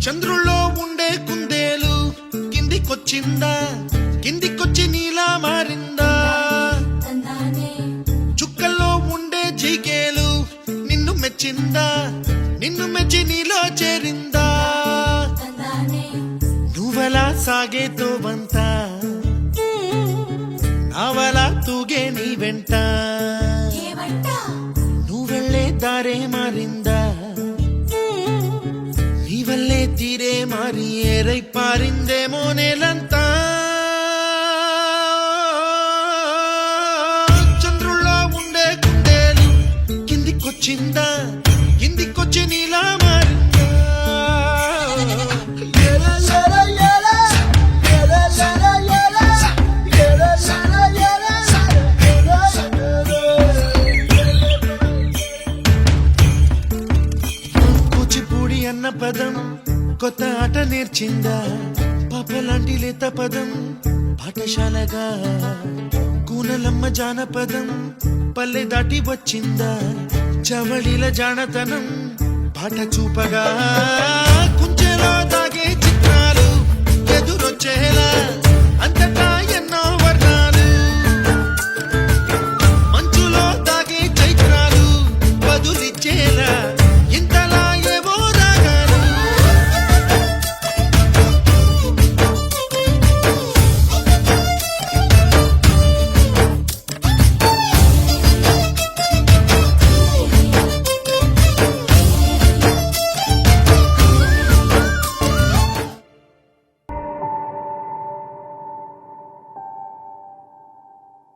చంద్రుల్లో ఉండే కుందేలు కిందికొచ్చిందా, కిందికొచ్చి నీలా మారిందా? చుక్కల్లో ఉండే జీకేలు నిన్ను మెచ్చిందా, నిన్ను మెచ్చి నీలో చేరిందా? నువ్వలా సాగేతో బంత నావలా తూగే నీ వెంట, నువ్వెళ్ళే దారే మారిందా, నీ వల్లే తీరే మారి ఏరై పారిందేమో నేలంతా. చంద్రుల్లో ఉండే కుందేలు కిందికొచ్చిందా, కిందికొచ్చి నీలా మారిందా? కూచిపూడి అన్న పదం కొత్త ఆట నేర్చిందా, పాపలాంటి లేత పదం పాఠశాలగా? కూనలమ్మ జానపదం పల్లె దాటి వచ్చిందా, చవళిల జానతనం పాట చూపగా? కుంచెలో తాగే చిత్రాలు ఎదురొచ్చేలా అంతటా